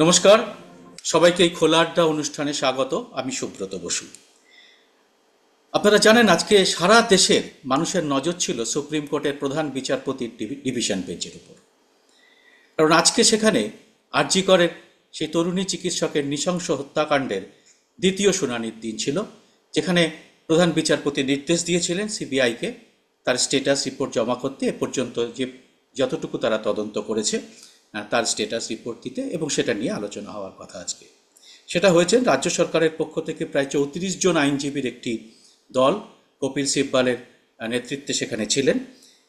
নমস্কার, সবাইকে এই খোলা আড্ডা অনুষ্ঠানে স্বাগত। আমি সুব্রত বসু। আপনারা জানেন আজকে সারা দেশের মানুষের নজর ছিল সুপ্রিম কোর্টের প্রধান বিচারপতির ডিভিশন বেঞ্চের উপর। কারণ আজকে সেখানে আরজি করের সেই তরুণী চিকিৎসকের নৃশংস হত্যাকাণ্ডের দ্বিতীয় শুনানির দিন ছিল, যেখানে প্রধান বিচারপতি নির্দেশ দিয়েছিলেন সিবিআইকে তার স্টেটাস রিপোর্ট জমা করতে, এ পর্যন্ত যে যতটুকু তারা তদন্ত করেছে তার স্টেটাস রিপোর্ট দিতে, এবং সেটা নিয়ে আলোচনা হওয়ার কথা আজকে। সেটা হয়েছে রাজ্য সরকারের পক্ষ থেকে প্রায় 34 জন আইনজীবীর একটি দল কপিল সিব্বালের নেতৃত্বে সেখানে ছিলেন।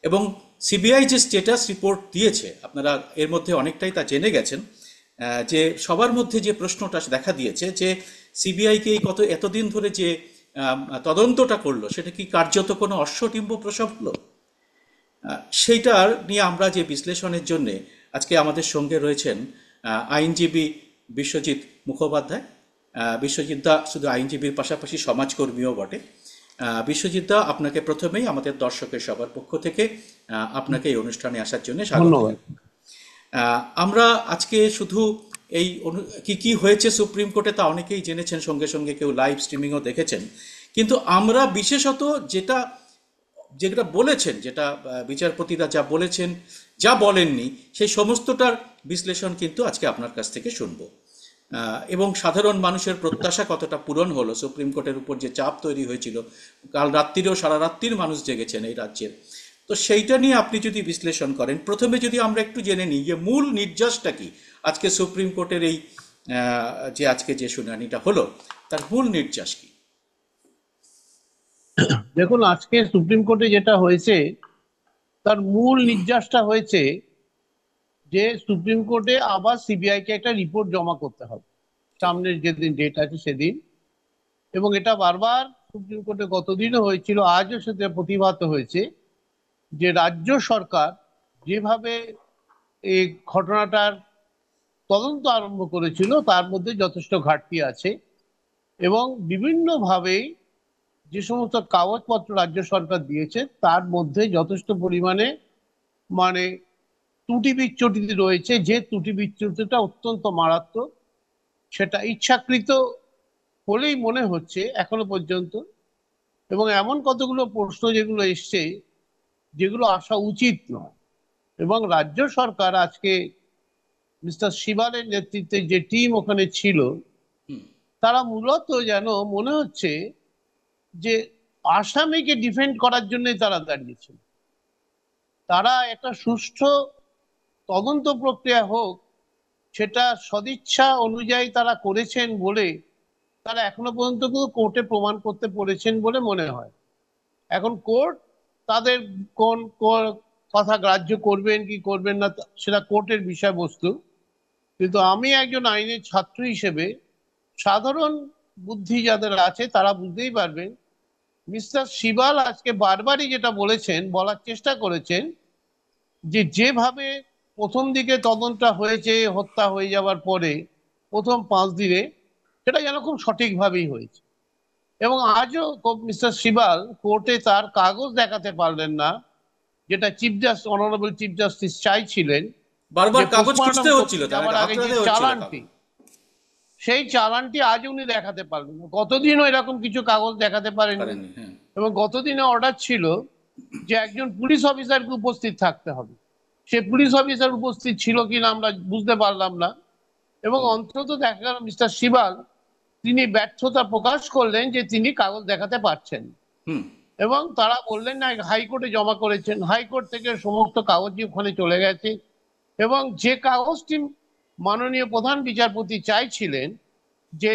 এবং সিবিআই যে স্টেটাস রিপোর্ট দিয়েছে, আপনারা এর মধ্যে অনেকটাই তা জেনে গেছেন, যে সবার মধ্যে যে প্রশ্নটা দেখা দিয়েছে যে সিবিআইকে এই এতদিন ধরে যে তদন্তটা করলো, সেটা কি কার্যত কোনো অশ্বডিম্ব প্রসব হলো? সেইটার নিয়ে আমরা যে বিশ্লেষণের জন্যে আজকে আমাদের সঙ্গে রয়েছেন আইনজীবী বিশ্বজিৎ মুখোপাধ্যায়। বিশ্বজিৎ দা শুধু আইনজীবীর পাশাপাশি সমাজকর্মীও বটে। বিশ্বজিৎ দা, আপনাকে প্রথমেই আমাদের দর্শকের সবার পক্ষ থেকে আপনাকে এই অনুষ্ঠানে আসার জন্য স্বাগত। আমরা আজকে শুধু এই কি কি হয়েছে সুপ্রিম কোর্টে তা অনেকেই জেনেছেন, সঙ্গে সঙ্গে কেউ লাইভ স্ট্রিমিংও দেখেছেন, কিন্তু আমরা বিশেষত যেটা যেটা বলেছেন, যেটা বিচারপতিরা যা বলেছেন, যা বলেননি, সেই সমস্তটার বিশ্লেষণ কিন্তু আজকে আপনার কাছ থেকে শুনব। এবং সাধারণ মানুষের প্রত্যাশা কতটা পূরণ হলো, সুপ্রিম কোর্টের উপর যে চাপ তৈরি হয়েছিল, কাল রাত্রিরেও সারা রাত্রির মানুষ জেগেছেন এই রাজ্যের, তো সেইটা নিয়ে আপনি যদি বিশ্লেষণ করেন। প্রথমে যদি আমরা একটু জেনে নিই যে মূল নির্যাসটা কি আজকে সুপ্রিম কোর্টের এই যে আজকে যে শুনানিটা হলো, তার মূল নির্যাস কি? দেখুন, আজকে সুপ্রিম কোর্টে যেটা হয়েছে তার মূল নির্যাসটা হয়েছে যে সুপ্রিম কোর্টে আবার সিবিআই কে একটা রিপোর্ট জমা করতে হবে সামনের যেদিন ডেট আছে সেদিন। এবং এটা বারবার সুপ্রিম কোর্টে গতদিনও হয়েছিল, আজও সেটা প্রতিভাত হয়েছে যে রাজ্য সরকার যেভাবে এই ঘটনাটার তদন্ত আরম্ভ করেছিল তার মধ্যে যথেষ্ট ঘাটতি আছে। এবং বিভিন্নভাবে যে সমস্ত কাগজপত্র রাজ্য সরকার দিয়েছে তার মধ্যে যথেষ্ট পরিমাণে মানে ত্রুটি বিচ্যুতি রয়েছে, যে ত্রুটি বিচ্যুতিটা অত্যন্ত মারাত্মক। সেটা ইচ্ছাকৃত বলেই মনে হচ্ছে এখনো পর্যন্ত। এবং এমন কতগুলো প্রশ্ন যেগুলো এসছে যেগুলো আসা উচিত নয়। এবং রাজ্য সরকার আজকে মিস্টার শিবালের নেতৃত্বে যে টিম ওখানে ছিল, তারা মূলত যেন মনে হচ্ছে যে আসামিকে ডিফেন্ড করার জন্যই তারা দাঁড়িয়েছিল। তারা একটা সুষ্ঠু তদন্ত প্রক্রিয়া হোক সেটা সদিচ্ছা অনুযায়ী তারা করেছেন বলে তারা এখনো পর্যন্ত কোর্টে প্রমাণ করতে পেরেছেন বলে মনে হয়। এখন কোর্ট তাদের কোন কথা গ্রাহ্য করবেন কি করবেন না সেটা কোর্টের বিষয়বস্তু। কিন্তু আমি একজন আইনের ছাত্র হিসেবে সাধারণ বুদ্ধি যাদের আছে তারা বুঝতেই পারবেন মিস্টার শিবাল আজকে বারবারই যেটা বলেছেন, বলার চেষ্টা করেছেন যে যেভাবে প্রথম দিকে তদন্তটা হয়েছে হত্যা হয়ে যাওয়ার পরে প্রথম 5 দিনে, সেটা যেন খুব সঠিকভাবেই হয়েছে। এবং আজও মিস্টার শিবাল কোর্টে তার কাগজ দেখাতে পারলেন না, যেটা অনারেবল চিফ জাস্টিস চাইছিলেন, বারবার যে কাগজ পোস্টমর্টম খুঁজতে করতে হচ্ছিল, যাওয়ার আগে যে চালানটি, সেই চালানটি আজ উনি দেখাতে পারবেন না। গতদিনও এরকম কিছু কাগজ দেখাতে পারেননি। হ্যাঁ। এবং গতদিনে অর্ডার ছিল যে একজন পুলিশ অফিসারকে উপস্থিত থাকতে হবে। সে পুলিশ অফিসার উপস্থিত ছিল কিনা আমরা বুঝতে পারলাম না। এবং অন্তত দেখা গেল মিস্টার শিবাল তিনি ব্যর্থতা প্রকাশ করলেন যে তিনি কাগজ দেখাতে পারছেন। এবং তারা বললেন না, হাইকোর্টে জমা করেছেন, হাইকোর্ট থেকে সমস্ত কাগজই ওখানে চলে গেছে। এবং যে কাগজটি মাননীয় প্রধান বিচারপতি চাইছিলেন যে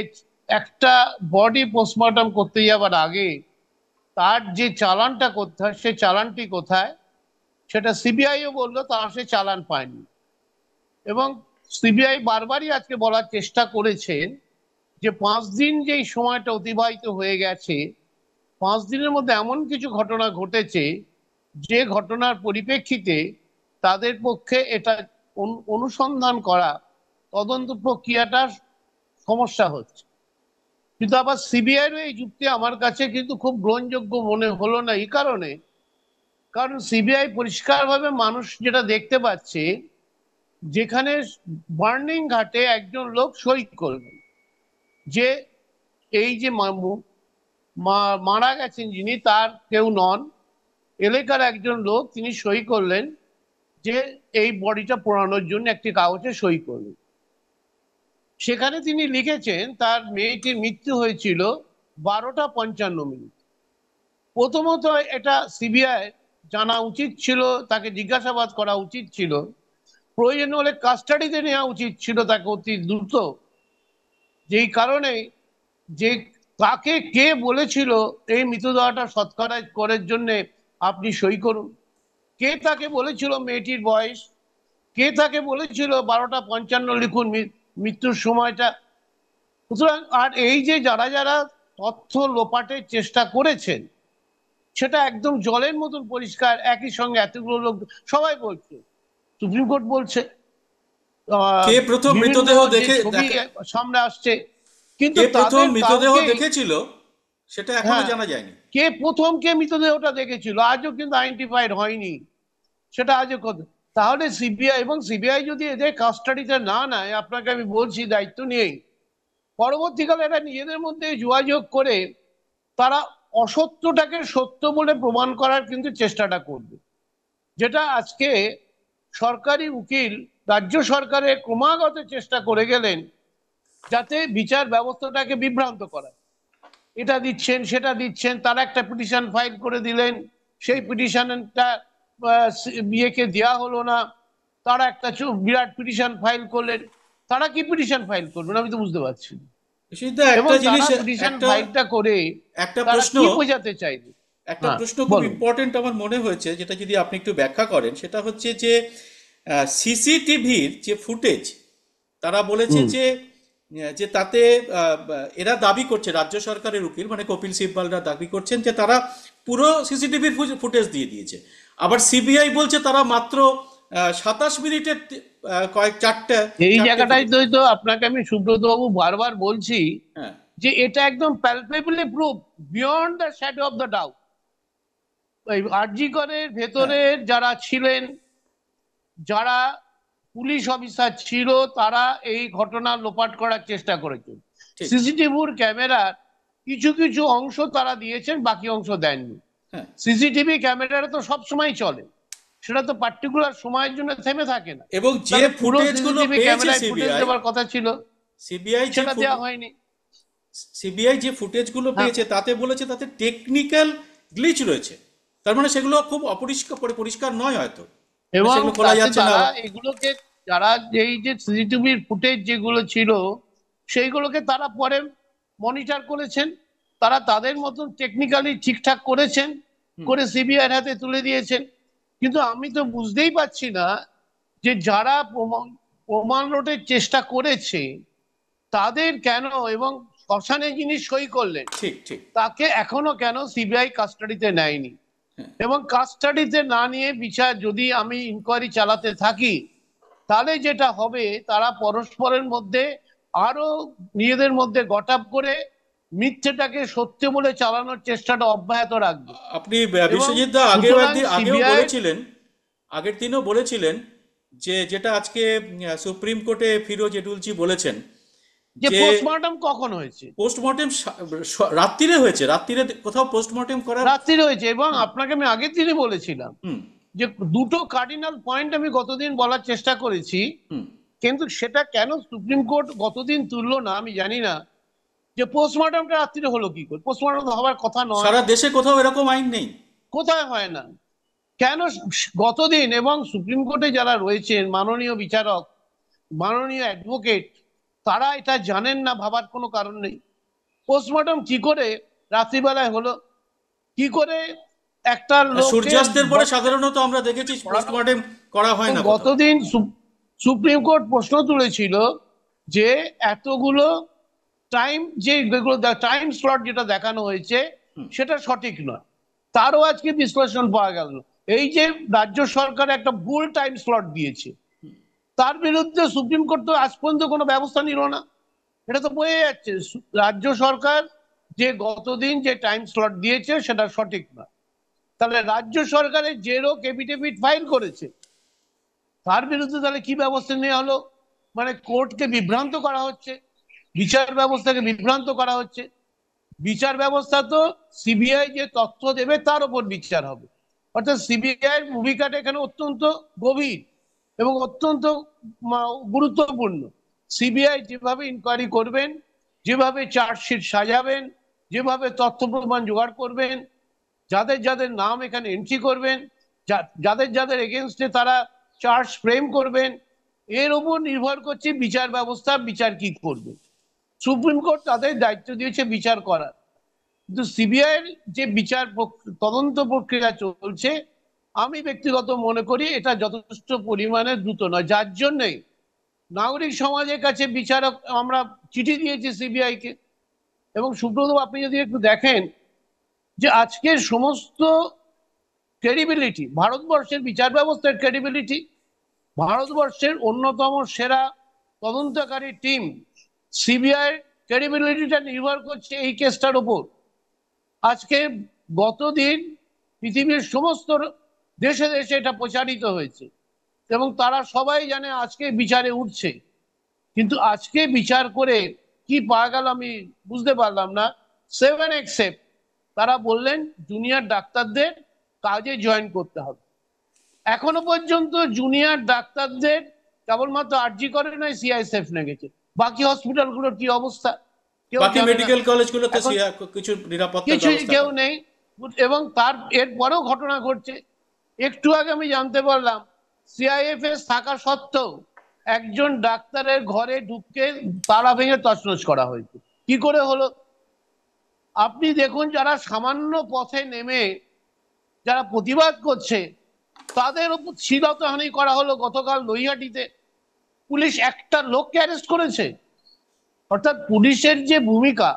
একটা বডি পোস্টমর্টম করতে যাবার আগে তার যে চালানটা করতে হয় সে চালানটি কোথায়, সেটা সিবিআইও বললো তারা সে চালান পায়নি। এবং সিবিআই বারবারই আজকে বলার চেষ্টা করেছেন যে 5 দিন যেই সময়টা অতিবাহিত হয়ে গেছে, 5 দিনের মধ্যে এমন কিছু ঘটনা ঘটেছে যে ঘটনার পরিপ্রেক্ষিতে তাদের পক্ষে এটা অনুসন্ধান করা, তদন্ত প্রক্রিয়াটার সমস্যা হচ্ছে। কিন্তু আবার সিবিআইয়ের এই যুক্তি আমার কাছে কিন্তু খুব গ্রহণযোগ্য মনে হলো না। এই কারণ সিবিআই পরিষ্কারভাবে মানুষ যেটা দেখতে পাচ্ছে যেখানে বার্নিং ঘাটে একজন লোক সই করবেন যে এই যে মারা গেছেন যিনি তার কেউ নন, এলাকার একজন লোক, তিনি সই করলেন যে এই বডিটা পোড়ানোর জন্য একটি কাগজে সই করলেন। সেখানে তিনি লিখেছেন তার মেয়েটির মৃত্যু হয়েছিল 12:55। প্রথমত এটা সিবিআই জানা উচিত ছিল, তাকে জিজ্ঞাসাবাদ করা উচিত ছিল, প্রয়োজন হলে কাস্টাডিতে নেওয়া উচিত ছিল তাকে অতি দ্রুত। যেই কারণে যে তাকে কে বলেছিল এই মৃতদেহটা সৎকার করার জন্য আপনি সই করুন, কে তাকে বলেছিল মেয়েটির বয়স, কে তাকে বলেছিল 12:55 লিখুন মৃত্যুর সময়টা। সুতরাং আর এই যে যারা যারা তথ্য লোপাটের চেষ্টা করেছেন সেটা একদম জলের মতন পরিষ্কার। একই সঙ্গে এতগুলো লোক সবাই বলছে, সুপ্রিম কোর্ট বলছে, কে প্রথম মৃতদেহ সামনে আসছে, কিন্তু কে প্রথম মৃতদেহ দেখেছিল সেটা এখনো জানা যায়নি। কে প্রথম কে মৃতদেহটা দেখেছিল আজও কিন্তু আইডেন্টিফাইড হয়নি, সেটা আজও কত। তাহলে সিবিআই, এবং সিবিআই যদি এদের কাস্টাডিতে না নেয়, আপনাকে আমি বলছি দায়িত্ব নিয়েই, পরবর্তীকালে এটা নিজেদের মধ্যে যোগাযোগ করে তারা অসত্যটাকে সত্য বলে প্রমাণ করার কিন্তু চেষ্টাটা করবে, যেটা আজকে সরকারি উকিল রাজ্য সরকারের ক্রমাগত চেষ্টা করে গেলেন যাতে বিচার ব্যবস্থাটাকে বিভ্রান্ত করা। এটা দিচ্ছেন সেটা দিচ্ছেন, তারা একটা পিটিশন ফাইল করে দিলেন, সেই পিটিশনটা বিয়েকে দেওয়া হলো না, তারা একটা বিরাট পিটিশন ফাইল করলেন। তারা কি পিটিশন ফাইল করবেন আমি তো বুঝতে পারছি না। এবং তারা পিটিশন ফাইলটা করে একটা তারা প্রশ্ন কি বোঝাতে চাইবে? একটা প্রশ্ন খুব ইম্পর্টেন্ট আমার মনে হয়েছে, যেটা যদি আপনি একটু ব্যাখ্যা করেন, সেটা হচ্ছে যে সিসিটিভির যে ফুটেজ তারা বলেছে যে যে তাতে এরা দাবি করছে, রাজ্য সরকারের উকিল মানে কপিল সিব্বালরা দাবি করছেন যে তারা পুরো সিসিটিভির ফুটেজ দিয়ে দিয়েছে। আবার সিবিআই বলছে তারা মাত্র 27 মিনিটের চারটে। এই জায়গাটাই তো আপনাকে আমি সুব্রত বাবু বারবার বলছি যে এটা একদম palpably proof beyond the shadow of the doubt. R G করের ভেতরে যারা ছিলেন, যারা পুলিশ অফিসার ছিল, তারা এই ঘটনা লোপাট করার চেষ্টা করেছেন। সিসিটিভির ক্যামেরার কিছু কিছু অংশ তারা দিয়েছেন, বাকি অংশ দেননি। সিসিটিভি ক্যামেরাটা তো সব সময় চলে, সেটা তো পার্টিকুলার সময়ের জন্য থেমে থাকে না। এবং যে ফুটেজগুলো পেয়েছে সিবিআই দেওয়ার কথা ছিল, সিবিআই সেটা দেওয়া হয়নি। সিবিআই যে ফুটেজগুলো পেয়েছে তাতে বলেছে তাতে টেকনিক্যাল গ্লিচ রয়েছে, তার মানে সেগুলো খুব পরিষ্কার নয় হয়তো, এবং তারা এগুলোকে, যারা এই যে সিসিটিভির ফুটেজ যেগুলো ছিল সেইগুলোকে তারা পরে মনিটর করেছেন, তারা তাদের মতন টেকনিক্যালি ঠিকঠাক করেছেন, করে সিবিআইয়ের হাতে তুলে দিয়েছেন। কিন্তু আমি তো বুঝতেই পারছি না যে যারা প্রমাণ রোধের চেষ্টা করেছে তাদের কেন, এবং শ্মশানে যিনি সই করলেন তাকে এখনো কেন সিবিআই কাস্টাডিতে নেয়নি। এবং কাস্টাডিতে না নিয়ে বিচার যদি আমি ইনকোয়ারি চালাতে থাকি, তাহলে যেটা হবে তারা পরস্পরের মধ্যে আরো নিজেদের মধ্যে গটাপ করে মিথ্যেটাকে সত্য বলে চালানোর চেষ্টাটা অব্যাহত রাখবে। আপনি বিশ্বজিৎ দা আগের দিনও বলেছিলেন যে যেটা আজকে সুপ্রিম কোর্টে ফিরোজ এডুলজি বলেছেন যে পোস্টমর্টম কখন হয়েছে, পোস্টমর্টম রাত্রিরে হয়েছে, রাত্রিরে কোথাও পোস্টমর্টম করা রাত্রিরে হয়েছে। এবং আপনাকে আমি আগের দিনে বলেছিলাম যে দুটো কার্ডিনাল পয়েন্ট আমি গতদিন বলার চেষ্টা করেছি, কিন্তু সেটা কেন সুপ্রিম কোর্ট গতদিন তুললো না আমি জানি না। যে পোস্টমর্টমটা রাত্রিরে হলো কি করে? পোস্টমর্টম হওয়ার কথা নয়, সারা দেশে কোথাও এরকম আইন নেই, কোথায় হয় না কেন গতদিন? এবং সুপ্রিম কোর্টে যারা রয়েছেন, মাননীয় বিচারক, মাননীয় অ্যাডভোকেট, তারা এটা জানেন না ভাবার কোনো কারণ নেই। পোস্টমর্টম কি করে রাত্রিবেলায় হলো, কি করে একটা লোক সূর্যাস্তের পরে সাধারণত আমরা দেখেছি পোস্টমর্টম করা হয় না। গতদিন সুপ্রিম কোর্ট প্রশ্ন তুলেছিল যে এতগুলো টাইম, যেগুলো টাইম স্লট যেটা দেখানো হয়েছে সেটা সঠিক নয়, তারও আজকে বিশ্লেষণ পাওয়া গেল। এই যে রাজ্য সরকার একটা ভুল টাইম স্লট দিয়েছে, তার বিরুদ্ধে সুপ্রিম কোর্ট তো আজ পর্যন্ত কোনো ব্যবস্থা নিল না। এটা তো বোঝা যাচ্ছে রাজ্য সরকার যে গতদিন যে টাইম স্লট দিয়েছে সেটা সঠিক নয়। তাহলে রাজ্য সরকারের যে লোক এফিডেভিট ফাইল করেছে তার বিরুদ্ধে তাহলে কি ব্যবস্থা নেওয়া হলো? মানে কোর্টকে বিভ্রান্ত করা হচ্ছে, বিচার ব্যবস্থাকে বিভ্রান্ত করা হচ্ছে। বিচার ব্যবস্থা তো সিবিআই যে তথ্য দেবে তার উপর বিচার হবে, অর্থাৎ সিবিআই এর ভূমিকাটা এখানে অত্যন্ত গভীর এবং অত্যন্ত গুরুত্বপূর্ণ। সিবিআই যেভাবে ইনকোয়ারি করবেন, যেভাবে চার্জশিট সাজাবেন, যেভাবে তথ্য প্রমাণ জোগাড় করবেন, যাদের যাদের নাম এখানে এন্ট্রি করবেন, যাদের যাদের এগেনস্টে তারা চার্জ ফ্রেম করবেন, এর উপর নির্ভর করছে বিচার ব্যবস্থা বিচার কি করবে। সুপ্রিম কোর্ট তাদের দায়িত্ব দিয়েছে বিচার করার, কিন্তু সিবিআই এর যে বিচার তদন্ত প্রক্রিয়া চলছে, আমি ব্যক্তিগত মনে করি এটা যথেষ্ট পরিমাণে দ্রুত নয়, যার জন্যে নাগরিক সমাজের কাছে বিচারক আমরা চিঠি দিয়েছি সিবিআই কে। এবং সুব্রত, আপনি যদি একটু দেখেন যে আজকের সমস্ত ক্রেডিবিলিটি, ভারতবর্ষের বিচার ব্যবস্থার ক্রেডিবিলিটি, ভারতবর্ষের অন্যতম সেরা তদন্তকারী টিম সিবিআই ক্রেডিবিলিটিটা নির্ভর করছে এই কেসটার উপর। আজকে গতদিন পৃথিবীর সমস্ত দেশে দেশে এটা প্রচারিত হয়েছে এবং তারা সবাই জানে আজকে বিচারে উঠছে, কিন্তু আজকে বিচার করে কি পাওয়া গেল আমি বুঝতে পারলাম না। 7 তারা বললেন জুনিয়র ডাক্তারদের কাজে জয়েন করতে হবে। এখনো পর্যন্ত জুনিয়র ডাক্তারদের কেবলমাত্র আরজি করে নয়, সিআইএসএফ নেগেছে। বাকি হসপিটালগুলোর কি অবস্থা কেউ বাকি জানে না। মেডিকেল কলেজগুলোতে এখন কিছু নিরাপত্তার কিছুই ব্যবস্থা কেউ করা। নেই। এবং তার এরপরেও ঘটনা ঘটছে। একটু আগে আমি জানতে পারলাম সিআইএফএস থাকা সত্ত্বেও একজন ডাক্তারের ঘরে ঢুকে তালা ভেঙে তছনছ করা হয়েছে। কি করে হলো? আপনি দেখুন, যারা সামান্য পথে নেমে যারা প্রতিবাদ করছে তাদের উপর শ্লীলতাহানি করা হলো। গতকাল নৈহাটিতে পুলিশ একটা লোককে অ্যারেস্ট করেছে। অর্থাৎ পুলিশের যে ভূমিকা,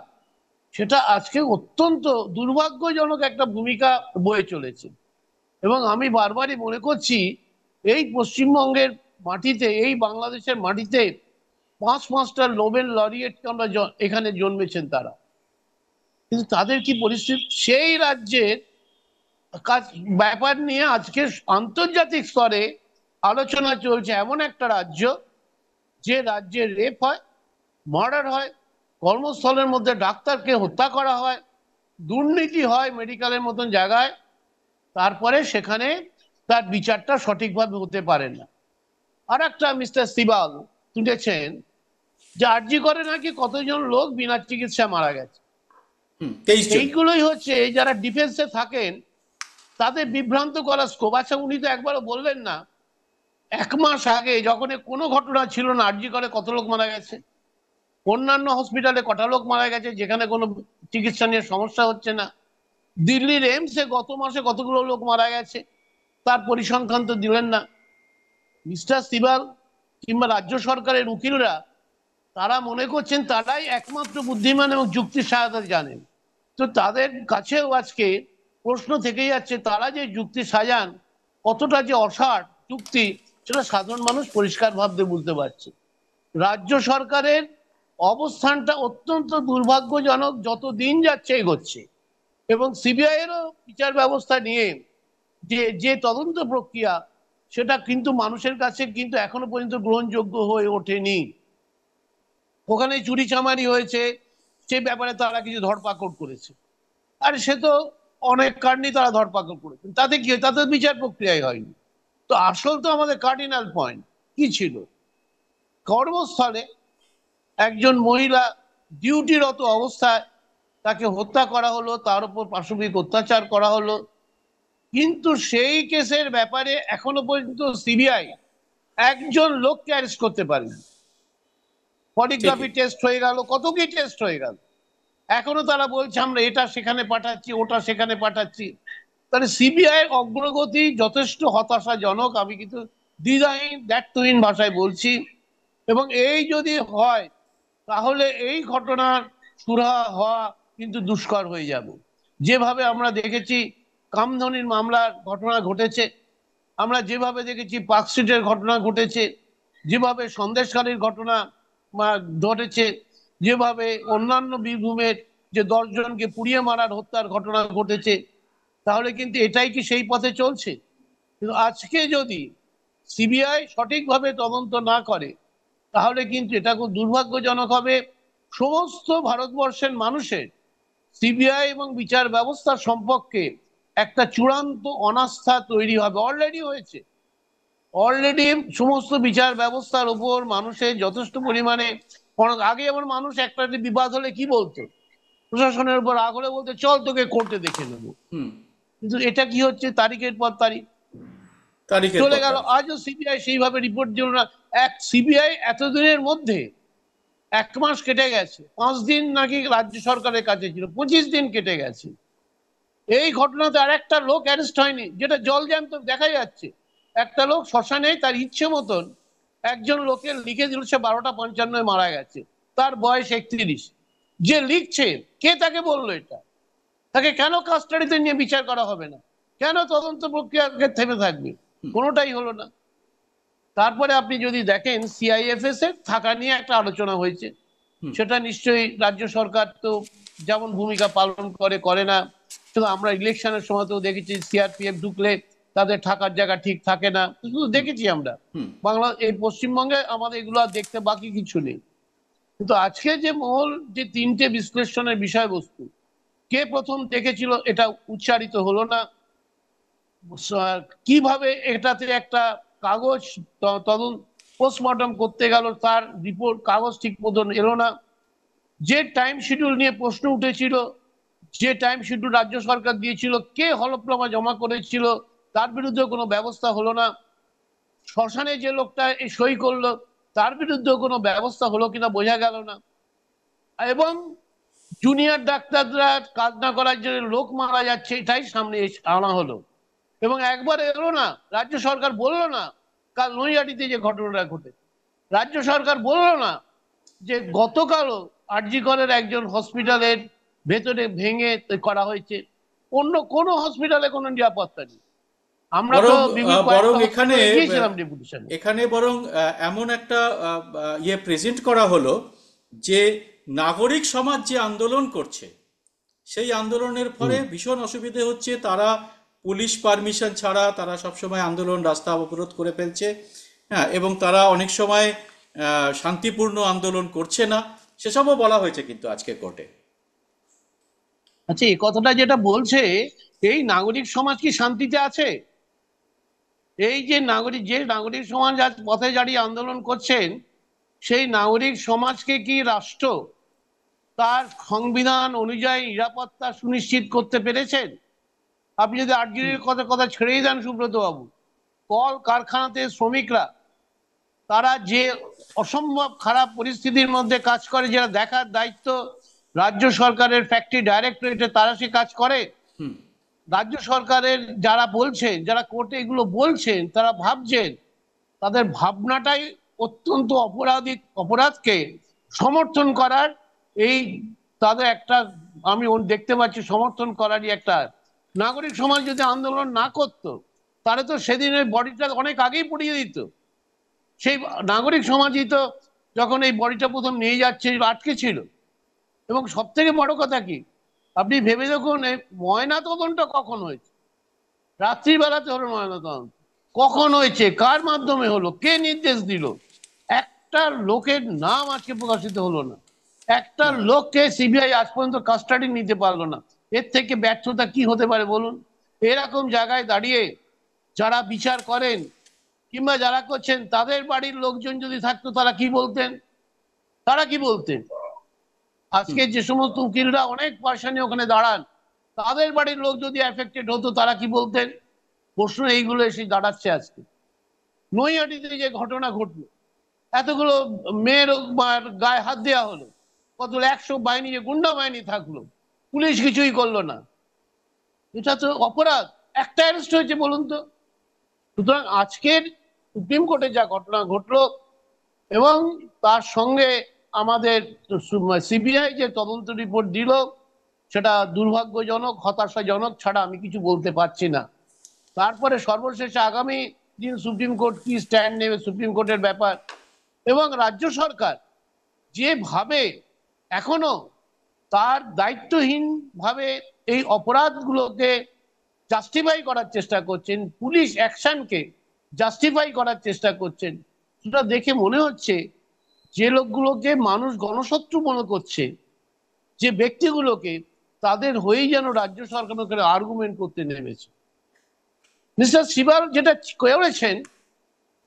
সেটা আজকে অত্যন্ত দুর্ভাগ্যজনক একটা ভূমিকা বয়ে চলেছে। এবং আমি বারবারই মনে করছি এই পশ্চিমবঙ্গের মাটিতে, এই বাংলাদেশের মাটিতে 5টা নোবেল লরিয়েট আমরা এখানে জন্মেছেন তারা, কিন্তু তাদের কি পরিস্থিতি? সেই রাজ্যের কাজ ব্যাপার নিয়ে আজকে আন্তর্জাতিক স্তরে আলোচনা চলছে। এমন একটা রাজ্য, যে রাজ্যে রেপ হয়, মার্ডার হয়, কর্মস্থলের মধ্যে ডাক্তারকে হত্যা করা হয়, দুর্নীতি হয় মেডিকেলের মতন জায়গায়, তারপরে সেখানে তার বিচারটা সঠিকভাবে হতে পারে না। আর একটা মিস্টার সিবাল শুনেছেন যে আরজি করে নাকি কতজন লোক বিনা চিকিৎসা মারা গেছে। 23 জন। এইগুলোই হচ্ছে যারা ডিফেন্সে থাকেন তাদের বিভ্রান্ত করা স্কোপ। আচ্ছা, উনি তো একবারও বললেন না 1 মাস আগে যখন কোনো ঘটনা ছিল না আরজি করে কত লোক মারা গেছে, অন্যান্য হসপিটালে কটা লোক মারা গেছে যেখানে কোনো চিকিৎসা নিয়ে সমস্যা হচ্ছে না, দিল্লির এমসে গত মাসে কতগুলো লোক মারা গেছে, তার পরিসংখ্যান তো দিলেন না। মিস্টার সিবাল কিংবা রাজ্য সরকারের উকিলরা তারা মনে করছেন তারাই একমাত্র বুদ্ধিমান এবং যুক্তির সহায়তা জানেন। তো তাদের কাছেও আজকে প্রশ্ন থেকে যাচ্ছে, তারা যে যুক্তি সাজান কতটা যে অসার যুক্তি, সেটা সাধারণ মানুষ পরিষ্কার ভাবে বুঝতে পারছে। রাজ্য সরকারের অবস্থানটা অত্যন্ত দুর্ভাগ্যজনক, যত দিন যাচ্ছে এগোচ্ছে। এবং সিবিআই এরও বিচার ব্যবস্থা নিয়ে যে তদন্ত প্রক্রিয়া, সেটা কিন্তু মানুষের কাছে কিন্তু এখনো পর্যন্ত গ্রহণযোগ্য হয়ে ওঠেনি। ওখানে চুরি চামারি হয়েছে, সে ব্যাপারে তারা কিছু ধরপাকড় করেছে, আর সে তো অনেক কারণে তারা ধরপাকড় করেছে, তাতে কি হয়? তাতে বিচার প্রক্রিয়াই হয়নি। তো আসল তো আমাদের কার্ডিনাল পয়েন্ট কি ছিল? কর্মস্থলে একজন মহিলা ডিউটিরত অবস্থায় তাকে হত্যা করা হলো, তার উপর পাশবিক অত্যাচার করা হলো, কিন্তু সেই কেসের ব্যাপারে এখনো পর্যন্ত সিবিআই একজন লোককে অ্যারেস্ট করতে পারেনি। পলিগ্রাফি টেস্ট হয়ে গেল, কত কি টেস্ট হয়ে গেল, এখনো তারা বলছে আমরা এটা সেখানে পাঠাচ্ছি, ওটা সেখানে পাঠাচ্ছি। তাহলে সিবিআই অগ্রগতি যথেষ্ট হতাশাজনক, আমি কিন্তু দ্বিধাহীন ব্যর্থহীন ভাষায় বলছি। এবং এই যদি হয় তাহলে এই ঘটনার সুরাহা হওয়া কিন্তু দুষ্কর হয়ে যাবে। যেভাবে আমরা দেখেছি কামধনির মামলার ঘটনা ঘটেছে, আমরা যেভাবে দেখেছি পার্কস্ট্রিটের ঘটনা ঘটেছে, যেভাবে সন্দেশখালীর ঘটনা ঘটেছে, যেভাবে অন্যান্য বীরভূমের যে 10 জনকে পুড়িয়ে মারার হত্যার ঘটনা ঘটেছে, তাহলে কিন্তু এটাই কি সেই পথে চলছে? কিন্তু আজকে যদি সিবিআই সঠিকভাবে তদন্ত না করে তাহলে কিন্তু এটা খুব দুর্ভাগ্যজনক হবে। সমস্ত ভারতবর্ষের মানুষের সিবিআই এবং বিচার ব্যবস্থা সম্পর্কে একটা চূড়ান্ত অনাস্থা তৈরি হবে, অলরেডি হয়েছে। অলরেডি সমস্ত বিচার ব্যবস্থার উপর মানুষের যথেষ্ট পরিমাণে আগে যেমন মানুষ একটা বিবাদ হলে কি বলতো, প্রশাসনের উপর রাগ হলে বলতে চল তোকে কোর্টে দেখে নেবো। হুম। কিন্তু এটা কি হচ্ছে, তারিখের পর তারিখ তারিখের চলে পর গেল, তারিখ। আজও সিবিআই সেইভাবে রিপোর্ট দিল না। এক সিবিআই এতদিনের মধ্যে 1 মাস কেটে গেছে, 5 দিন নাকি রাজ্য সরকারের কাছে ছিল, 25 দিন কেটে গেছে। এই ঘটনাতে আর একটা লোক অ্যারেস্ট হয়নি, যেটা জলজ্যান্ত দেখা যাচ্ছে। একটা লোক শ্মশানে তার ইচ্ছে মতন একজন লোকের লিখে দিল সে 12টা 55 মারা গেছে, তার বয়স 31। যে লিখছে কে তাকে বললো এটা? তাকে কেন কাস্টাডিতে নিয়ে বিচার করা হবে না? কেন তদন্ত প্রক্রিয়া থেমে থাকবে? কোনোটাই হলো না। তারপরে আপনি যদি দেখেন সিআইএফএস এর থাকা নিয়ে একটা আলোচনা হয়েছে, সেটা নিশ্চয়ই রাজ্য সরকার তো যেমন ভূমিকা পালন করে করে না। শুধু আমরা ইলেকশনের সময় তো দেখেছি সিআরপিএফ ঢুকলে তাদের থাকার জায়গা ঠিক থাকে না, শুধু দেখেছি আমরা। বাংলা এই পশ্চিমবঙ্গে আমাদের এগুলো আর দেখতে বাকি কিছু নেই। কিন্তু আজকে যে মহল যে 3টে বিশ্লেষণের বিষয়বস্তু, কে প্রথম দেখেছিল এটা উচ্চারিত হলো না। কিভাবে এটাতে একটা কাগজ তদন্ত পোস্টমর্টম করতে গেল, তার রিপোর্ট কাগজ ঠিক মতন এলো না। যে টাইম শিডিউল নিয়ে প্রশ্ন উঠেছিল, যে টাইম শিডিউল রাজ্য সরকার দিয়েছিল, কে হলফনামা জমা করেছিল, তার বিরুদ্ধে কোনো ব্যবস্থা হলো না। শ্মশানে যে লোকটা এই সই করলো তার বিরুদ্ধে কোনো ব্যবস্থা হলো কিনা বোঝা গেল না। এবং জুনিয়র ডাক্তাররা কাজ না করার জন্য লোক মারা যাচ্ছে, এটাই সামনে আনা হলো। এবং একবার এলো না, রাজ্য সরকার বললো না কাল নৈহাটিতে যে ঘটনাটা ঘটে, রাজ্য সরকার বললো না যে গতকালও আরজি করের একজন হসপিটালের ভেতরে ভেঙে করা হয়েছে। অন্য কোনো হসপিটালে কোনো নিরাপত্তা নেই। আমরা তো বরং বরং কয়েকটা এখানে হসপিটালে গিয়েছিলাম ডেপুটেশনে। এখানে বরং এমন একটা প্রেজেন্ট করা হলো যে নাগরিক সমাজ যে আন্দোলন করছে, সেই আন্দোলনের ফলে ভীষণ অসুবিধে হচ্ছে। তারা পুলিশ পারমিশন ছাড়া তারা সবসময় আন্দোলন রাস্তা অবরোধ করে ফেলছে। হ্যাঁ, এবং তারা অনেক সময় শান্তিপূর্ণ আন্দোলন করছে না, সেসবও বলা হয়েছে কিন্তু আজকে কোর্টে। আচ্ছা, এই কথাটা যেটা বলছে, এই নাগরিক সমাজ কি শান্তিতে আছে? এই যে নাগরিক সমাজ আজ পথে দাঁড়িয়ে আন্দোলন করছেন, সেই নাগরিক সমাজকে কি রাষ্ট্র তার সংবিধান অনুযায়ী নিরাপত্তা সুনিশ্চিত করতে পেরেছেন? আপনি যদি আরজির কথা কথা ছেড়েই দেন সুব্রত বাবু, কল কারখানাতে শ্রমিকরা তারা যে অসম্ভব খারাপ পরিস্থিতির মধ্যে কাজ করে, যেটা দেখার দায়িত্ব রাজ্য সরকারের ফ্যাক্টরি ডাইরেক্টরেটে, তারা সে কাজ করে। রাজ্য সরকারের যারা বলছেন, যারা কোর্টে এগুলো বলছেন, তারা ভাবছেন, তাদের ভাবনাটাই অত্যন্ত অপরাধকে সমর্থন করার, এই তাদের একটা আমি দেখতে পাচ্ছি সমর্থন করারই একটা। নাগরিক সমাজ যদি আন্দোলন না করতো তাহলে তো সেদিন ওই বডিটা অনেক আগেই পুড়িয়ে দিত। সেই নাগরিক সমাজই তো যখন এই বডিটা প্রথম নিয়ে যাচ্ছে আটকে ছিল। এবং সব থেকে বড় কথা কি, আপনি ভেবে দেখুন এই ময়না তদন্ত কখন হয়েছে? রাত্রিবেলাতে হলো ময়না তদন্ত, কখন হয়েছে, কার মাধ্যমে হলো, কে নির্দেশ দিল? একটা লোকের নাম আজকে প্রকাশিত হলো না, একটা লোককে সিবিআই আজ পর্যন্ত কাস্টাডি নিতে পারলো না। এর থেকে ব্যর্থতা কি হতে পারে বলুন? এরকম জায়গায় দাঁড়িয়ে যারা বিচার করেন কিংবা যারা করছেন, তাদের বাড়ির লোকজন যদি থাকতো তারা কি বলতেন? তারা কি বলতেন? আজকে যে সমস্ত উকিলরা অনেক পয়সা নিয়ে ওখানে দাঁড়ান, তাদের বাড়ির লোক যদি এফেক্টেড হতো তারা কি বলতেন? প্রশ্ন এইগুলো এসে দাঁড়াচ্ছে আজকে। নৈহাটিতে যে ঘটনা ঘটলো, এতগুলো মেয়ের গায়ে হাত দেওয়া হলো, কত 100 বাহিনী, যে গুন্ডা বাহিনী থাকলো, পুলিশ কিছুই করলো না। এটা তো অপরাধ। একটা অ্যারেস্ট হয়েছে বলুন তো। সুতরাং আজকের সুপ্রিম কোর্টে যা ঘটনা ঘটলো এবং তার সঙ্গে আমাদের সিবিআই যে তদন্ত রিপোর্ট দিল, সেটা দুর্ভাগ্যজনক, হতাশাজনক ছাড়া আমি কিছু বলতে পারছি না। তারপরে সর্বশেষে আগামী দিন সুপ্রিম কোর্ট কি স্ট্যান্ড নেবে সুপ্রিম কোর্টের ব্যাপার, এবং রাজ্য সরকার যেভাবে এখনো তার দায়িত্বহীন ভাবে এই অপরাধগুলোকে জাস্টিফাই করার চেষ্টা করছেন, পুলিশ অ্যাকশনকে জাস্টিফাই করার চেষ্টা করছেন। সেটা দেখে মনে হচ্ছে যে লোকগুলোকে মানুষ গণশত্রু মনে করছে, যে ব্যক্তিগুলোকে, তাদের হয়েই যেন রাজ্য সরকার আর্গুমেন্ট করতে নেমেছে। মিস্টার সিবাল যেটা করেছেন,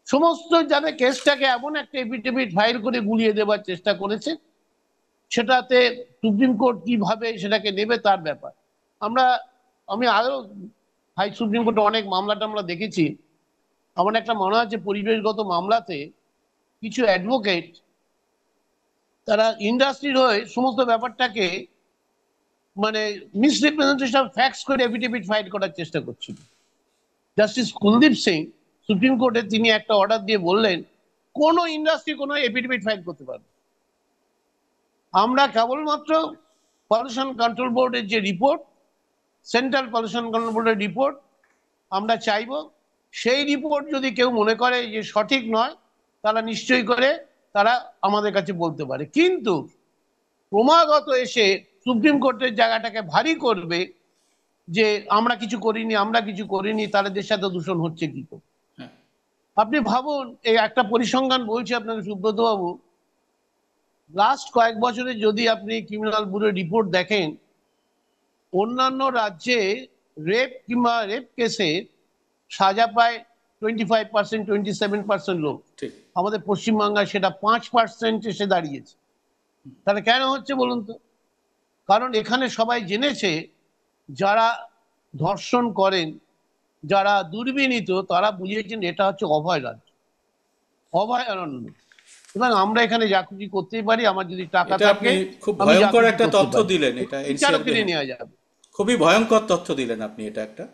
সমস্ত যাদের কেসটাকে এমন একটা এফিডেভিট ফাইল করে গুলিয়ে দেওয়ার চেষ্টা করেছে, সেটাতে সুপ্রিম কোর্ট কিভাবে সেটাকে নেবে তার ব্যাপার। আমি আরো হাই সুপ্রিম কোর্টে অনেক মামলা টামলা দেখেছি। আমার একটা মনে আছে পরিবেশগত মামলাতে কিছু অ্যাডভোকেট তারা ইন্ডাস্ট্রির হয়ে সমস্ত ব্যাপারটাকে মানে মিসরিপ্রেজেন্টেশন ফ্যাক্টস করে এফিডেভিট ফাইল করার চেষ্টা করছিল। জাস্টিস কুলদীপ সিং সুপ্রিম কোর্টে তিনি একটা অর্ডার দিয়ে বললেন কোন ইন্ডাস্ট্রি কোনো এফিডেভিট ফাইল করতে পারবে। আমরা কেবলমাত্র পলিউশন কন্ট্রোল বোর্ডের যে রিপোর্ট, সেন্ট্রাল পলিউশন কন্ট্রোল বোর্ডের রিপোর্ট আমরা চাইব, সেই রিপোর্ট যদি কেউ মনে করে যে সঠিক নয়, তারা নিশ্চয়ই করে তারা আমাদের কাছে বলতে পারে। কিন্তু ক্রমাগত এসে সুপ্রিম কোর্টের জায়গাটাকে ভারী করবে যে আমরা কিছু করিনি, তাহলে দেশের সাথে দূষণ হচ্ছে কি করে। আপনি ভাবুন, এই একটা পরিসংখ্যান বলছি আপনাকে সুব্রত বাবু, লাস্ট কয়েক বছরে যদি আপনি ক্রিমিনাল ব্যুরোর রিপোর্ট দেখেন, অন্যান্য রাজ্যে রেপ কেসে সাজা পায় 25%, 27% লোক, আমাদের পশ্চিমবাংলায় সেটা 5% এসে দাঁড়িয়েছে। তাহলে কেন হচ্ছে বলুন তো? কারণ এখানে সবাই জেনেছে যারা ধর্ষণ করেন, যারা দুর্বিনীত, তারা বুঝিয়েছেন এটা হচ্ছে অভয় রাজ্য, অভয়ারণ্য। সুতরাং আমরা এখানে যা খুশি করতেই পারি, আমার যদি টাকা থাকে। খুব ভয়ঙ্কর একটা তথ্য দিলেন, এটা বিচারও কিনে নেওয়া যাবে। খুবই ভয়ঙ্কর তথ্য দিলেন আপনি, এটা একটা।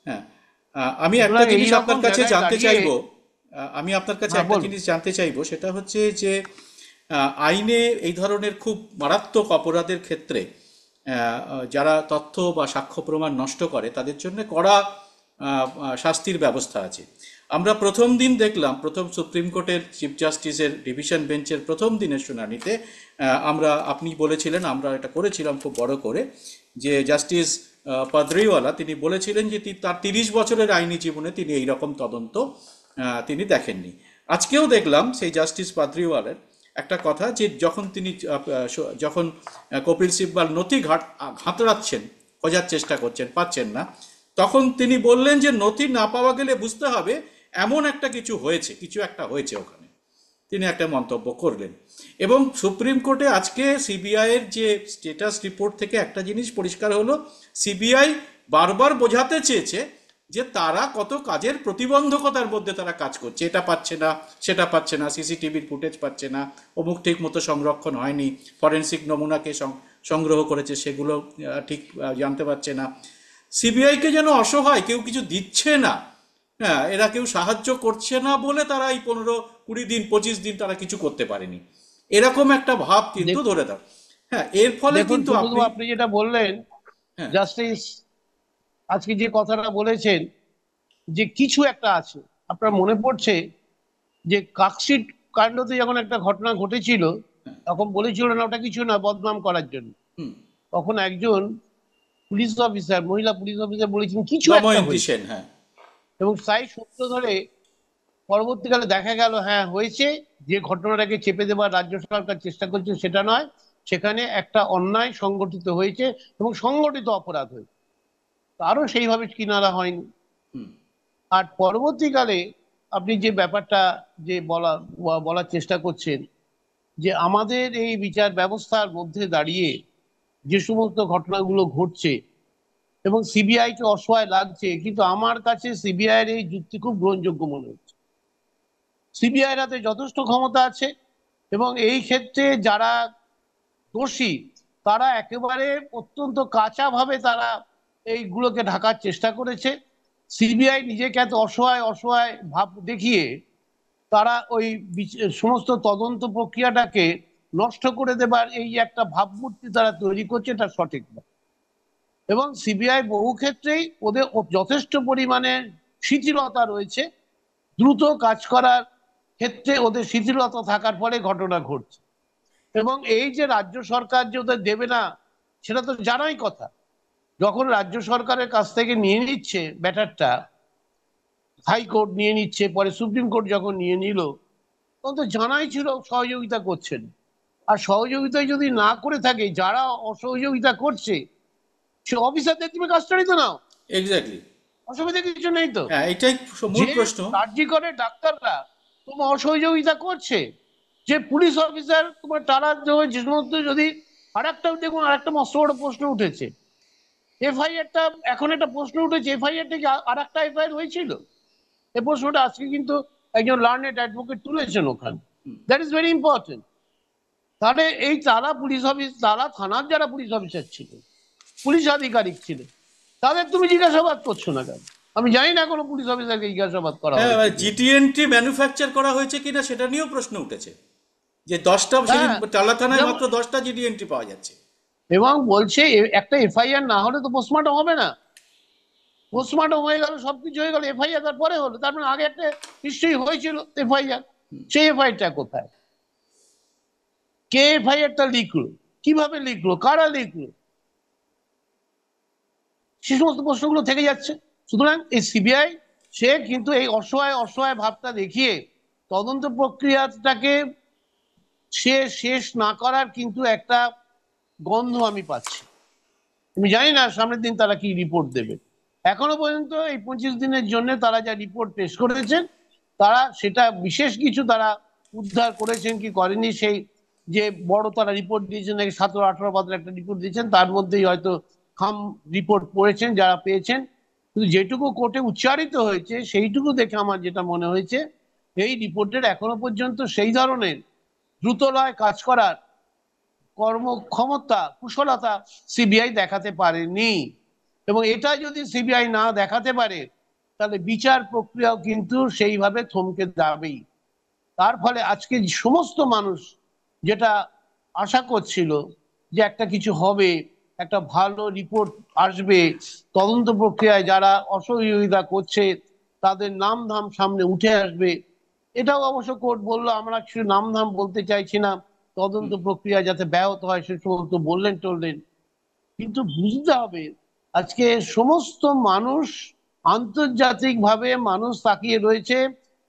হ্যাঁ, আমি একটা জিনিস আপনার কাছে জানতে চাইবো, সেটা হচ্ছে যে আইনে এই ধরনের খুব মারাত্মক অপরাধের ক্ষেত্রে যারা তথ্য বা সাক্ষ্য প্রমাণ নষ্ট করে তাদের জন্য কড়া শাস্তির ব্যবস্থা আছে। আমরা প্রথম দিন দেখলাম, প্রথম সুপ্রিম কোর্টের চিফ জাস্টিসের ডিভিশন বেঞ্চের প্রথম দিনের শুনানিতে আপনি বলেছিলেন, আমরা এটা করেছিলাম খুব বড় করে, যে জাস্টিস পাদ্রিওয়ালা তিনি বলেছিলেন যে তার 30 বছরের আইনি জীবনে তিনি এইরকম তদন্ত তিনি দেখেননি। আজকেও দেখলাম সেই জাস্টিস পাদ্রিওয়ালার একটা কথা, যে যখন কপিল সিব্বাল নথি ঘাঁতড়াচ্ছেন, খোঁজার চেষ্টা করছেন, পাচ্ছেন না, তখন তিনি বললেন যে নথি না পাওয়া গেলে বুঝতে হবে এমন একটা কিছু একটা হয়েছে ওখানে, তিনি একটা মন্তব্য করলেন। এবং সুপ্রিম কোর্টে আজকে সিবিআই এর যে স্ট্যাটাস রিপোর্ট থেকে একটা জিনিস পরিষ্কার হলো, সিবিআই বারবার বোঝাতে চেয়েছে যে তারা কত কাজের প্রতিবন্ধকতার মধ্যে তারা কাজ করছে, এটা পাচ্ছে না, সেটা পাচ্ছে না, সিসিটিভির ফুটেজ পাচ্ছে না, অমুক ঠিক মতো সংরক্ষণ হয়নি, ফরেন্সিক নমুনাকে সংগ্রহ করেছে সেগুলো ঠিক জানতে পারছে না। সিবিআইকে যেন অসহায়, কেউ কিছু দিচ্ছে না, হ্যাঁ, এরা কেউ সাহায্য করছে না বলে তারা এই 15, 20 দিন, 25 দিন তারা কিছু করতে পারেনি, এরকম একটা ভাব কিন্তু ধরে দাও। হ্যাঁ, এর ফলে কিন্তু আপনি যেটা বললেন জাস্টিস আজকে যে কথাটা বলেছেন যে কিছু একটা আছে, আপনার মনে পড়ছে যে কাকশিট কাণ্ডতে যখন একটা ঘটনা ঘটেছিল, তখন বলেছিল না ওটা কিছু না, বদনাম করার জন্য। তখন একজন পুলিশ অফিসার, মহিলা পুলিশ অফিসার বলেছেন কিছু একটা হয়েছে, এবং তাই সূত্র ধরে পরবর্তীকালে দেখা গেল হ্যাঁ হয়েছে, যে ঘটনাটাকে চেপে দেবার রাজ্য সরকার চেষ্টা করছে সেটা নয়, সেখানে একটা অন্যায় সংগঠিত হয়েছে এবং সংগঠিত অপরাধ হয়েছে, তারও সেইভাবে কিনারা হয়নি। আর পরবর্তীকালে আপনি যে ব্যাপারটা যে বলার চেষ্টা করছেন, যে আমাদের এই বিচার ব্যবস্থার মধ্যে দাঁড়িয়ে যে সমস্ত ঘটনাগুলো ঘটছে এবং সিবিআই কে অসহায় লাগছে, কিন্তু আমার কাছে সিবিআই এর এই যুক্তি খুব গ্রহণযোগ্য মনে হচ্ছে। সিবিআই এর হাতে যথেষ্ট ক্ষমতা আছে এবং এই ক্ষেত্রে যারা দোষী তারা একেবারে অত্যন্ত কাঁচা ভাবে তারা এইগুলোকে ঢাকার চেষ্টা করেছে। সিবিআই নিজেকে এত অসহায় ভাব দেখিয়ে তারা ওই সমস্ত তদন্ত প্রক্রিয়াটাকে নষ্ট করে দেবার এই একটা ভাবমূর্তি তারা তৈরি করছে, এটা সঠিক না। এবং সিবিআই বহু ক্ষেত্রেই ওদের যথেষ্ট পরিমাণে শিথিলতা রয়েছে, দ্রুত কাজ করার ক্ষেত্রে ওদের শিথিলতা থাকার ফলে ঘটনা ঘটছে। এবং এই যে রাজ্য সরকার যে ওদের দেবে না, সেটা তো জানাই কথা। যখন রাজ্য সরকারের কাছ থেকে নিয়ে নিচ্ছে ব্যাটারটা, হাইকোর্ট নিয়ে নিচ্ছে, পরে সুপ্রিম কোর্ট যখন নিয়ে নিল, তখন তো জানাই ছিল সহযোগিতা করছেন। আর সহযোগিতা যদি না করে থাকে, যারা অসহযোগিতা করছে সে অফিসারদের তুমি কাস্টাডিতে নাও, এক্স্যাক্টলি। অসুবিধা কিছু নেই তো। হ্যাঁ, এটাই মূল যে প্রশ্ন। কার্যকরী করে ডাক্তাররা তোমার অসহযোগিতা করছে, যে পুলিশ অফিসার তোমার তারা যে সমস্ত, যদি আরেকটা দেখুন, আরেকটা মস্ত বড় প্রশ্ন উঠেছে, এফআইআরটা, এখন একটা প্রশ্ন উঠেছে, এফআইআর থেকে আর একটা এফআইআর হয়েছিল, এই প্রশ্নটা আজকে কিন্তু একজন লার্নেড অ্যাডভোকেট তুলেছেন ওখানে। That is very important. তাহলে এই তারা পুলিশ অফিস, তারা থানার যারা পুলিশ অফিসার ছিলেন, পুলিশ আধিকারিক ছিলেন, তাদের তুমি জিজ্ঞাসাবাদ করছো না কেন? আমি জানি না কোনো পুলিশ অফিসারকে জিজ্ঞাসাবাদ করা হ্যাঁ, হয়েছে। জিটিএনটি ম্যানুফ্যাকচার করা হয়েছে কিনা সেটা নিয়েও প্রশ্ন উঠেছে, যে 10টা সেদিন হ্যাঁ, টালা থানায় যেমন, মাত্র 10টা জিডিএনটি পাওয়া যাচ্ছে। এবং বলছে একটা এফআইআর না হলে তো পোস্টমর্টম হবে না। পোস্টমর্টম হয়ে গেল, সবকিছু হয়ে গেল, এফআইআর তারপরে হলো, তার মানে আগে একটা নিশ্চয়ই হয়েছিল এফআইআর। সেই এফআইআরটা কোথায়? কে এফআইআরটা লিখলো, কিভাবে লিখলো, কারা লিখলো, সে সমস্ত প্রশ্নগুলো থেকে যাচ্ছে। সুতরাং এই সিবিআই, সে কিন্তু এই অসহায় অসহায় ভাবটা দেখিয়ে তদন্ত প্রক্রিয়াটাকে সে শেষ না করার কিন্তু একটা গন্ধ আমি পাচ্ছি। আমি জানি না সামনের দিন তারা কি রিপোর্ট দেবে। এখনো পর্যন্ত এই 25 দিনের জন্য তারা যা রিপোর্ট পেশ করেছেন, তারা সেটা বিশেষ কিছু তারা উদ্ধার করেছেন কি করেনি, সেই যে বড় তারা রিপোর্ট দিয়েছেন নাকি 17-18 পাতার একটা রিপোর্ট দিয়েছেন, তার মধ্যেই হয়তো খাম রিপোর্ট পড়েছেন যারা পেয়েছেন। কিন্তু যেটুকু কোর্টে উচ্চারিত হয়েছে সেইটুকু দেখে আমার যেটা মনে হয়েছে, এই রিপোর্টের এখনো পর্যন্ত সেই ধরনের দ্রুতলয় কাজ করার কর্মক্ষমতা, কুশলতা সিবিআই দেখাতে পারেনি। এবং এটা যদি সিবিআই না দেখাতে পারে, তাহলে বিচার প্রক্রিয়াও কিন্তু সেইভাবে থমকে যাবেই। তার ফলে আজকে সমস্ত মানুষ যেটা আশা করছিল যে একটা কিছু হবে, একটা ভালো রিপোর্ট আসবে, তদন্ত প্রক্রিয়ায় যারা অসহযোগিতা করছে তাদের নাম ধাম সামনে উঠে আসবে, এটাও অবশ্য কোর্ট বললো আমরা কিছু নাম ধাম বলতে চাইছি না, তদন্ত প্রক্রিয়া যাতে ব্যাহত হয় সে সমস্ত বললেন টললেন। কিন্তু বুঝতে হবে, আজকে সমস্ত মানুষ, আন্তর্জাতিকভাবে মানুষ তাকিয়ে রয়েছে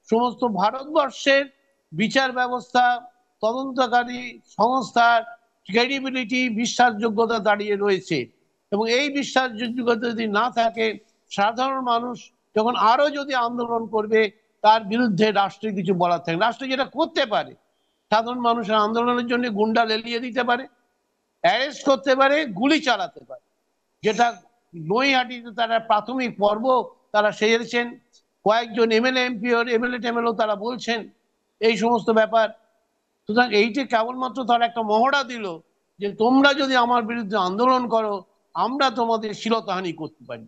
সমস্ত ভারতবর্ষের বিচার ব্যবস্থা, তদন্তকারী সংস্থার ক্রেডিবিলিটি, বিশ্বাসযোগ্যতা দাঁড়িয়ে রয়েছে। এবং এই বিশ্বাসযোগ্যতা যদি না থাকে, সাধারণ মানুষ যখন আরো যদি আন্দোলন করবে, তার বিরুদ্ধে রাষ্ট্রের কিছু বলার থাকে। রাষ্ট্র যেটা করতে পারে, সাধারণ মানুষের আন্দোলনের জন্য গুন্ডা লেলিয়ে দিতে পারে, অ্যারেস্ট করতে পারে, গুলি চালাতে পারে, যেটা নৈহাটিতে তারা প্রাথমিক পর্ব তারা সেরেছেন। কয়েকজন এমএলএ এমপি এমএলএ টেমএলও তারা বলছেন এই সমস্ত ব্যাপার। সুতরাং এইটা কেবলমাত্র তারা একটা মহড়া দিল যে তোমরা যদি আমার বিরুদ্ধে আন্দোলন করো, আমরা তোমাদের শিলতাহানি করতে পারি,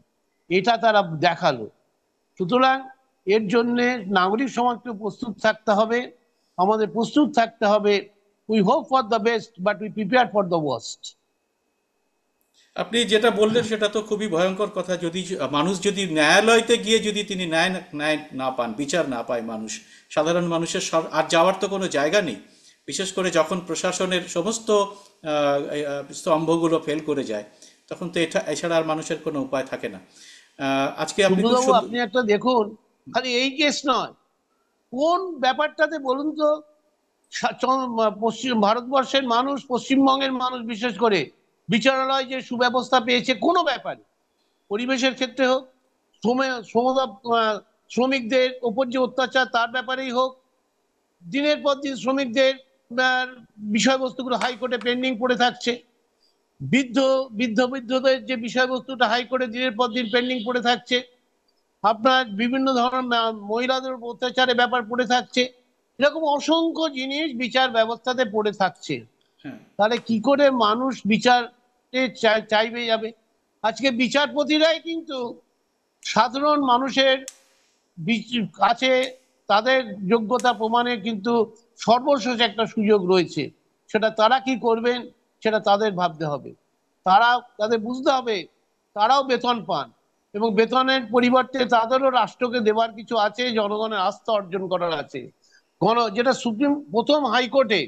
এটা তারা দেখালো। সুতরাং এর জন্য নাগরিক সমাজকে প্রস্তুত থাকতে হবে, আমাদের প্রস্তুত থাকতে হবে। We hope for the best but we prepare for the worst. আপনি যেটা বললেন সেটা তো খুবই ভয়ঙ্কর কথা। যদি মানুষ যদি ন্যায়ালয়তে গিয়ে যদি তিনি ন্যায় ন্যায় না পান, বিচার না পায় মানুষ, সাধারণ মানুষের আর যাওয়ার তো কোনো জায়গা নেই। বিশেষ করে যখন প্রশাসনের সমস্ত স্তম্ভগুলো ফেল করে যায়, তখন তো এটা এছাড়া আর মানুষের কোনো উপায় থাকে না। আজকে আপনি খুব সুব্রতবাবু, সুন্দর। আপনি একটা দেখুন, খালি এই কেস নয়, কোন ব্যাপারটাতে বলুন তো, পশ্চিম ভারতবর্ষের মানুষ, পশ্চিমবঙ্গের মানুষ বিশেষ করে বিচারালয় যে সুব্যবস্থা পেয়েছে কোনো ব্যাপারে, পরিবেশের ক্ষেত্রে হোক, শ্রমিকদের ওপর যে অত্যাচার তার ব্যাপারেই হোক, দিনের পর দিন শ্রমিকদের বিষয়বস্তুগুলো হাইকোর্টে পেন্ডিং পড়ে থাকছে, বৃদ্ধদের যে বিষয়বস্তুটা হাইকোর্টে দিনের পর দিন পেন্ডিং পড়ে থাকছে, আপনার বিভিন্ন ধরনের মহিলাদের উপর অত্যাচারের ব্যাপার পড়ে থাকছে, এরকম অসংখ্য জিনিস বিচার ব্যবস্থাতে পড়ে থাকছে। হ্যাঁ। তাহলে কি করে মানুষ বিচারে চাইবে যাবে? আজকে বিচারপতিরাই কিন্তু সাধারণ মানুষের কাছে তাদের যোগ্যতা প্রমাণের কিন্তু সর্বশেষ একটা সুযোগ রয়েছে। সেটা তারা কি করবেন সেটা তাদের ভাবতে হবে। তাদের বুঝতে হবে তারাও বেতন পান, এবং বেতনের পরিবর্তে তাদেরও রাষ্ট্রকে দেওয়ার কিছু আছে, জনগণের আস্থা অর্জন করার আছে। যেটা সুপ্রিম প্রথম হাইকোর্টে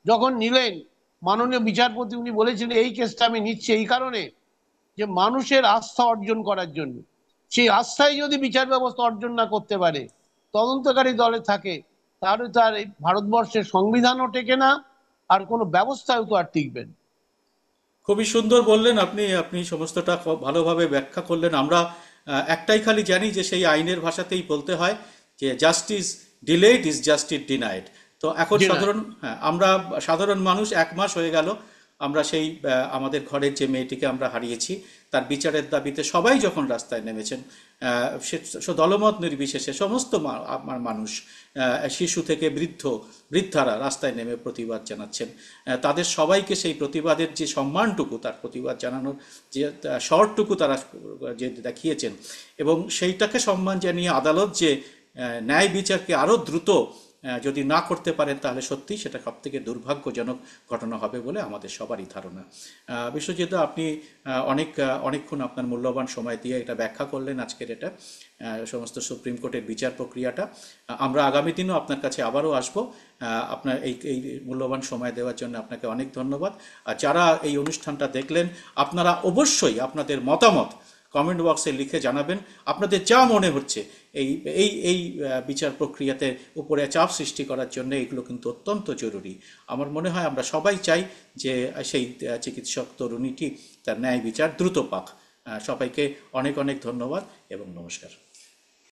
যখন নিলেন মাননীয় বিচারপতি, উনি বলেছিলেন এই কেসটা আমি নিচ্ছি এই কারণে যে মানুষের আস্থা অর্জন করার জন্য। সেই আস্থায় যদি বিচার ব্যবস্থা অর্জন না করতে পারে, তদন্তকারী দলে থাকে, তাহলে তার এই ভারতবর্ষের সংবিধানও টেকে না, আর কোনো ব্যবস্থাও তো আর টিকবে না। খুবই সুন্দর বললেন আপনি, আপনি সমস্তটা খুব ভালোভাবে ব্যাখ্যা করলেন। আমরা একটাই খালি জানি যে সেই আইনের ভাষাতেই বলতে হয় যে justice delayed is justice denied. তো এখন যে না, সাধারণ, হ্যাঁ, আমরা সাধারণ মানুষ 1 মাস হয়ে গেল আমরা সেই আমাদের ঘরের যে মেয়েটিকে আমরা হারিয়েছি তার বিচারের দাবিতে সবাই যখন রাস্তায় নেমেছেন, সে দলমত নির্বিশেষে সমস্ত আমার মানুষ, শিশু থেকে বৃদ্ধারা রাস্তায় নেমে প্রতিবাদ জানাচ্ছেন। তাদের সবাইকে সেই প্রতিবাদের যে সম্মানটুকু, তার প্রতিবাদ জানানোর যে শর্টটুকু তারা যে দেখিয়েছেন, এবং সেইটাকে সম্মান জানিয়ে আদালত যে ন্যায় বিচারকে আরও দ্রুত যদি না করতে পারেন, তাহলে সত্যিই সেটা সবথেকে দুর্ভাগ্যজনক ঘটনা হবে বলে আমাদের সবারই ধারণা। বিশ্বজিৎ, আপনি অনেকক্ষণ আপনার মূল্যবান সময় দিয়ে এটা ব্যাখ্যা করলেন, আজকের এটা সমস্ত সুপ্রিম কোর্টের বিচার প্রক্রিয়াটা। আমরা আগামী দিনও আপনার কাছে আবারও আসব। আপনার এই মূল্যবান সময় দেওয়ার জন্য আপনাকে অনেক ধন্যবাদ। আর যারা এই অনুষ্ঠানটা দেখলেন, আপনারা অবশ্যই আপনাদের মতামত কমেন্ট বক্সে লিখে জানাবেন। আপনাদের যা মনে হচ্ছে এই এই এই বিচার প্রক্রিয়াতে উপরে চাপ সৃষ্টি করার জন্য এগুলো কিন্তু অত্যন্ত জরুরি। আমার মনে হয় আমরা সবাই চাই যে সেই চিকিৎসক তরুণীটি তার ন্যায় বিচার দ্রুত পাক। সবাইকে অনেক অনেক ধন্যবাদ এবং নমস্কার।